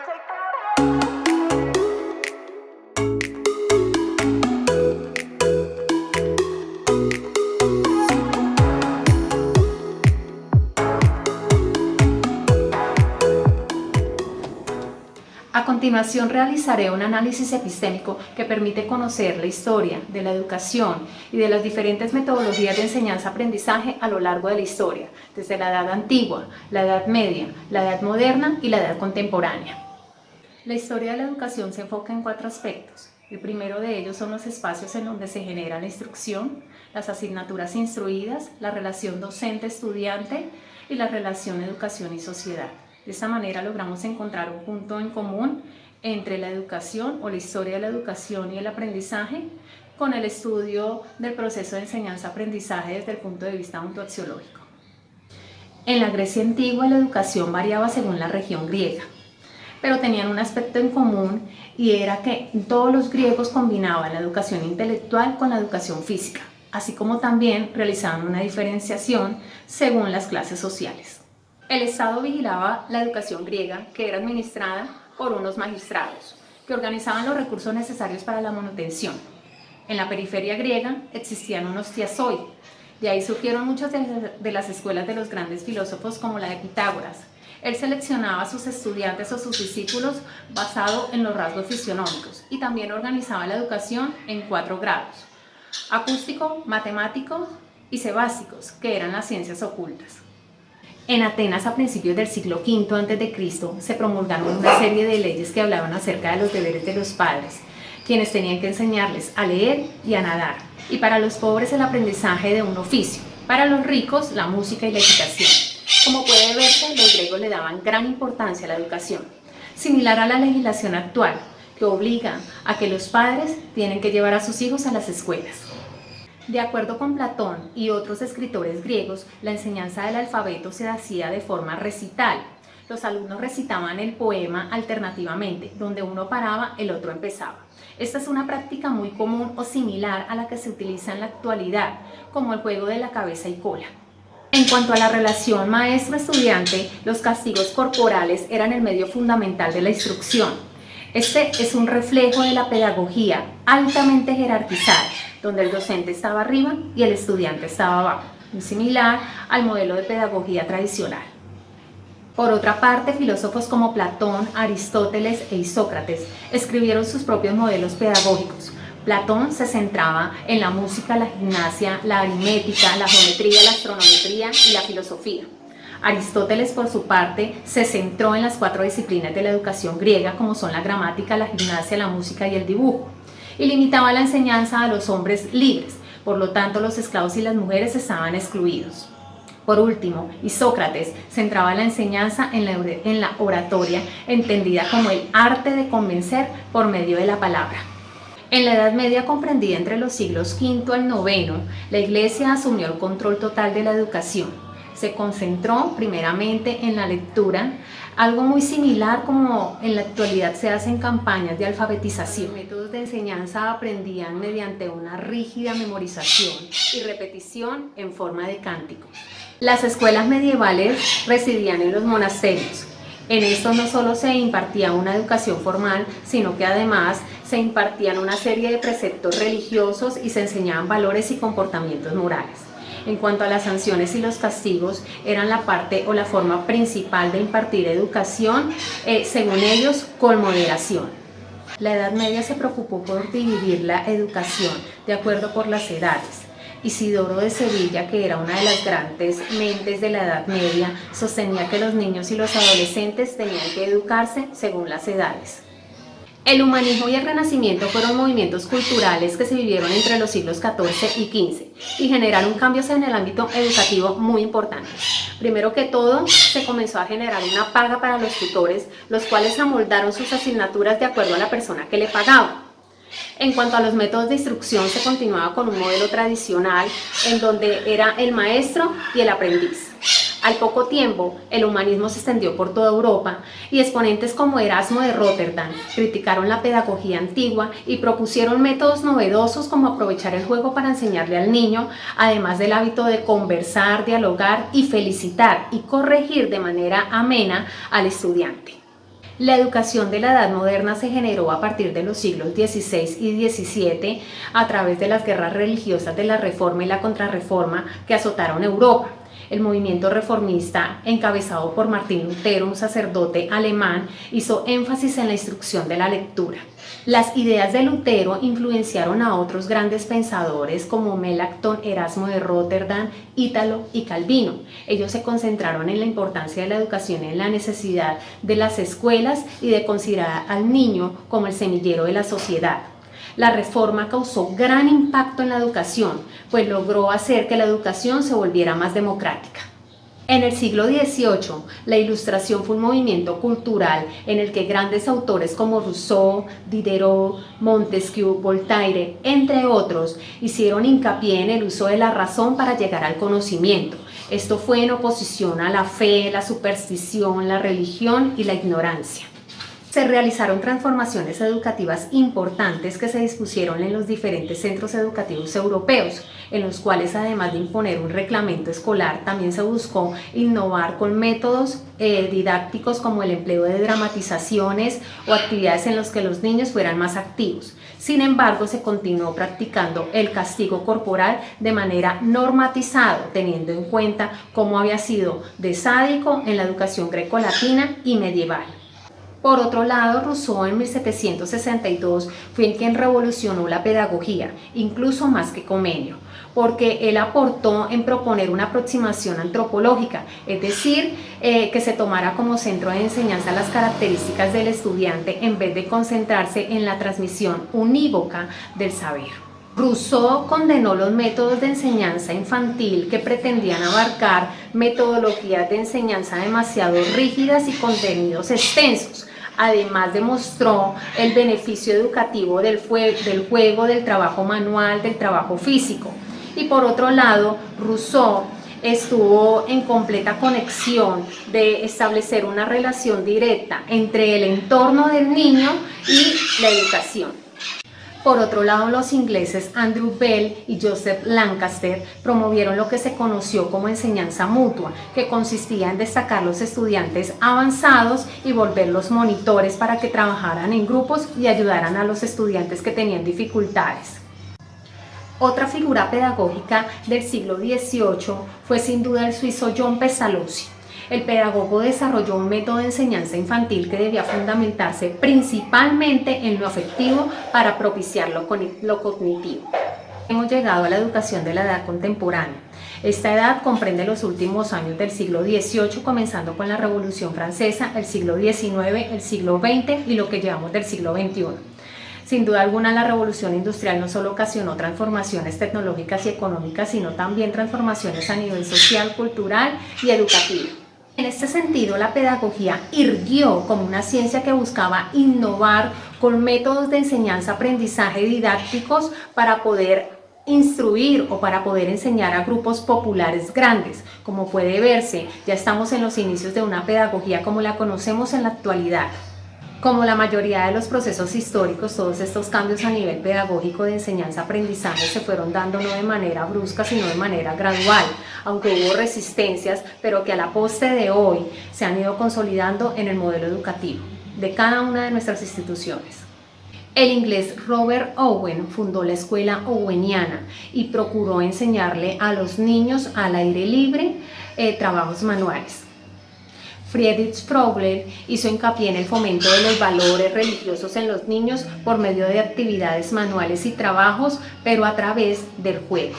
A continuación realizaré un análisis epistémico que permite conocer la historia de la educación y de las diferentes metodologías de enseñanza-aprendizaje a lo largo de la historia, desde la edad antigua, la edad media, la edad moderna y la edad contemporánea. La historia de la educación se enfoca en 4 aspectos. El primero de ellos son los espacios en donde se genera la instrucción, las asignaturas instruidas, la relación docente-estudiante y la relación educación y sociedad. De esta manera logramos encontrar un punto en común entre la educación o la historia de la educación y el aprendizaje con el estudio del proceso de enseñanza-aprendizaje desde el punto de vista ontoaxiológico. En la Grecia antigua la educación variaba según la región griega, pero tenían un aspecto en común y era que todos los griegos combinaban la educación intelectual con la educación física, así como también realizaban una diferenciación según las clases sociales. El Estado vigilaba la educación griega, que era administrada por unos magistrados, que organizaban los recursos necesarios para la manutención. En la periferia griega existían unos tiasoi, de ahí surgieron muchas de las escuelas de los grandes filósofos como la de Pitágoras. Él seleccionaba a sus estudiantes o sus discípulos basado en los rasgos fisionómicos y también organizaba la educación en 4 grados: acústico, matemático y sebásicos, que eran las ciencias ocultas. En Atenas, a principios del siglo V a.C., se promulgaron una serie de leyes que hablaban acerca de los deberes de los padres, quienes tenían que enseñarles a leer y a nadar, y para los pobres el aprendizaje de un oficio, para los ricos la música y la equitación. Como puede verse, los griegos le daban gran importancia a la educación, similar a la legislación actual, que obliga a que los padres tienen que llevar a sus hijos a las escuelas. De acuerdo con Platón y otros escritores griegos, la enseñanza del alfabeto se hacía de forma recital. Los alumnos recitaban el poema alternativamente, donde uno paraba, el otro empezaba. Esta es una práctica muy común o similar a la que se utiliza en la actualidad, como el juego de la cabeza y cola. En cuanto a la relación maestro-estudiante, los castigos corporales eran el medio fundamental de la instrucción. Este es un reflejo de la pedagogía altamente jerarquizada, donde el docente estaba arriba y el estudiante estaba abajo, muy similar al modelo de pedagogía tradicional. Por otra parte, filósofos como Platón, Aristóteles e Isócrates escribieron sus propios modelos pedagógicos. Platón se centraba en la música, la gimnasia, la aritmética, la geometría, la astronometría y la filosofía. Aristóteles, por su parte, se centró en las 4 disciplinas de la educación griega, como son la gramática, la gimnasia, la música y el dibujo, y limitaba la enseñanza a los hombres libres, por lo tanto los esclavos y las mujeres estaban excluidos. Por último, Isócrates centraba la enseñanza en la oratoria, entendida como el arte de convencer por medio de la palabra. En la Edad Media, comprendida entre los siglos V al IX, la Iglesia asumió el control total de la educación. Se concentró primeramente en la lectura, algo muy similar como en la actualidad se hacen campañas de alfabetización. Los métodos de enseñanza aprendían mediante una rígida memorización y repetición en forma de cánticos. Las escuelas medievales residían en los monasterios. En estos no solo se impartía una educación formal, sino que además se impartían una serie de preceptos religiosos y se enseñaban valores y comportamientos morales. En cuanto a las sanciones y los castigos, eran la parte o la forma principal de impartir educación, según ellos, con moderación. La Edad Media se preocupó por dividir la educación de acuerdo por las edades. Isidoro de Sevilla, que era una de las grandes mentes de la Edad Media, sostenía que los niños y los adolescentes tenían que educarse según las edades. El humanismo y el renacimiento fueron movimientos culturales que se vivieron entre los siglos XIV y XV y generaron cambios en el ámbito educativo muy importantes. Primero que todo, se comenzó a generar una paga para los tutores, los cuales amoldaron sus asignaturas de acuerdo a la persona que le pagaba. En cuanto a los métodos de instrucción, se continuaba con un modelo tradicional en donde era el maestro y el aprendiz. Al poco tiempo, el humanismo se extendió por toda Europa y exponentes como Erasmo de Róterdam criticaron la pedagogía antigua y propusieron métodos novedosos como aprovechar el juego para enseñarle al niño, además del hábito de conversar, dialogar y felicitar y corregir de manera amena al estudiante. La educación de la Edad Moderna se generó a partir de los siglos XVI y XVII a través de las guerras religiosas de la Reforma y la Contrarreforma que azotaron Europa. El movimiento reformista, encabezado por Martín Lutero, un sacerdote alemán, hizo énfasis en la instrucción de la lectura. Las ideas de Lutero influenciaron a otros grandes pensadores como Melanchthon, Erasmo de Róterdam, Ítalo y Calvino. Ellos se concentraron en la importancia de la educación y en la necesidad de las escuelas y de considerar al niño como el semillero de la sociedad. La Reforma causó gran impacto en la educación, pues logró hacer que la educación se volviera más democrática. En el siglo XVIII, la Ilustración fue un movimiento cultural en el que grandes autores como Rousseau, Diderot, Montesquieu, Voltaire, entre otros, hicieron hincapié en el uso de la razón para llegar al conocimiento. Esto fue en oposición a la fe, la superstición, la religión y la ignorancia. Se realizaron transformaciones educativas importantes que se dispusieron en los diferentes centros educativos europeos, en los cuales además de imponer un reglamento escolar, también se buscó innovar con métodos didácticos como el empleo de dramatizaciones o actividades en las que los niños fueran más activos. Sin embargo, se continuó practicando el castigo corporal de manera normatizada, teniendo en cuenta cómo había sido de sádico en la educación grecolatina y medieval. Por otro lado, Rousseau en 1762 fue quien revolucionó la pedagogía, incluso más que Comenio, porque él aportó en proponer una aproximación antropológica, es decir, que se tomara como centro de enseñanza las características del estudiante en vez de concentrarse en la transmisión unívoca del saber. Rousseau condenó los métodos de enseñanza infantil que pretendían abarcar metodologías de enseñanza demasiado rígidas y contenidos extensos. Además demostró el beneficio educativo del juego, del trabajo manual, del trabajo físico. Y por otro lado, Rousseau estuvo en completa conexión de establecer una relación directa entre el entorno del niño y la educación. Por otro lado, los ingleses Andrew Bell y Joseph Lancaster promovieron lo que se conoció como enseñanza mutua, que consistía en destacar los estudiantes avanzados y volverlos monitores para que trabajaran en grupos y ayudaran a los estudiantes que tenían dificultades. Otra figura pedagógica del siglo XVIII fue sin duda el suizo John Pestalozzi. El pedagogo desarrolló un método de enseñanza infantil que debía fundamentarse principalmente en lo afectivo para propiciar lo cognitivo. Hemos llegado a la educación de la edad contemporánea. Esta edad comprende los últimos años del siglo XVIII, comenzando con la Revolución Francesa, el siglo XIX, el siglo XX y lo que llevamos del siglo XXI. Sin duda alguna, la revolución industrial no solo ocasionó transformaciones tecnológicas y económicas, sino también transformaciones a nivel social, cultural y educativo. En este sentido, la pedagogía irguió como una ciencia que buscaba innovar con métodos de enseñanza-aprendizaje didácticos para poder instruir o para poder enseñar a grupos populares grandes. Como puede verse, ya estamos en los inicios de una pedagogía como la conocemos en la actualidad. Como la mayoría de los procesos históricos, todos estos cambios a nivel pedagógico de enseñanza-aprendizaje se fueron dando no de manera brusca, sino de manera gradual, aunque hubo resistencias, pero que a la poste de hoy se han ido consolidando en el modelo educativo de cada una de nuestras instituciones. El inglés Robert Owen fundó la escuela oweniana y procuró enseñarle a los niños al aire libre trabajos manuales. Friedrich Froebel hizo hincapié en el fomento de los valores religiosos en los niños por medio de actividades manuales y trabajos, pero a través del juego.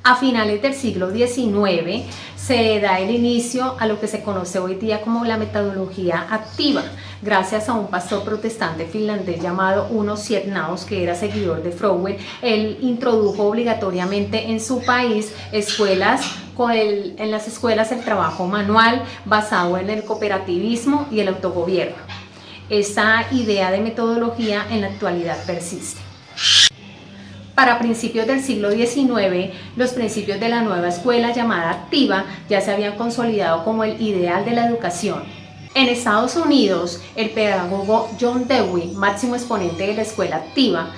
A finales del siglo XIX se da el inicio a lo que se conoce hoy día como la metodología activa, gracias a un pastor protestante finlandés llamado Uno Siernaus, que era seguidor de Froebel. Él introdujo obligatoriamente en su país en las escuelas el trabajo manual basado en el cooperativismo y el autogobierno. Esta idea de metodología en la actualidad persiste. Para principios del siglo XIX, los principios de la nueva escuela llamada activa ya se habían consolidado como el ideal de la educación. En Estados Unidos, el pedagogo John Dewey, máximo exponente de la escuela activa,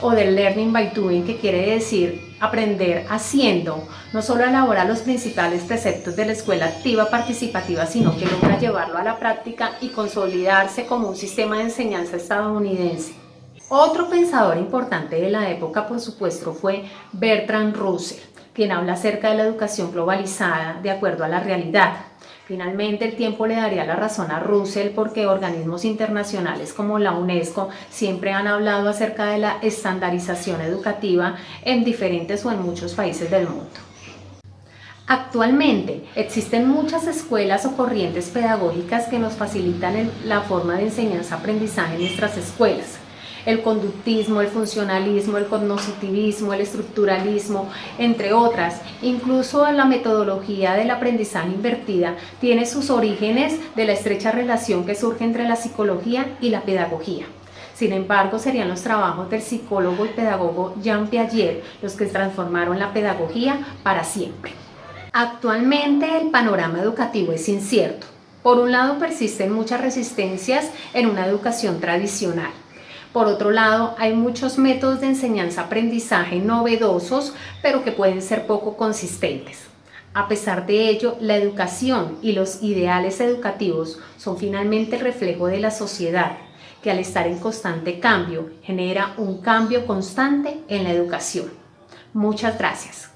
o del learning by doing, que quiere decir aprender haciendo, no solo elabora los principales preceptos de la escuela activa participativa, sino que logra llevarlo a la práctica y consolidarse como un sistema de enseñanza estadounidense. Otro pensador importante de la época, por supuesto, fue Bertrand Russell, quien habla acerca de la educación globalizada de acuerdo a la realidad. Finalmente, el tiempo le daría la razón a Russell, porque organismos internacionales como la UNESCO siempre han hablado acerca de la estandarización educativa en diferentes o en muchos países del mundo. Actualmente existen muchas escuelas o corrientes pedagógicas que nos facilitan la forma de enseñanza-aprendizaje en nuestras escuelas. El conductismo, el funcionalismo, el cognoscitivismo, el estructuralismo, entre otras. Incluso la metodología del aprendizaje invertida tiene sus orígenes de la estrecha relación que surge entre la psicología y la pedagogía. Sin embargo, serían los trabajos del psicólogo y pedagogo Jean Piaget los que transformaron la pedagogía para siempre. Actualmente el panorama educativo es incierto. Por un lado, persisten muchas resistencias en una educación tradicional. Por otro lado, hay muchos métodos de enseñanza-aprendizaje novedosos, pero que pueden ser poco consistentes. A pesar de ello, la educación y los ideales educativos son finalmente el reflejo de la sociedad, que al estar en constante cambio, genera un cambio constante en la educación. Muchas gracias.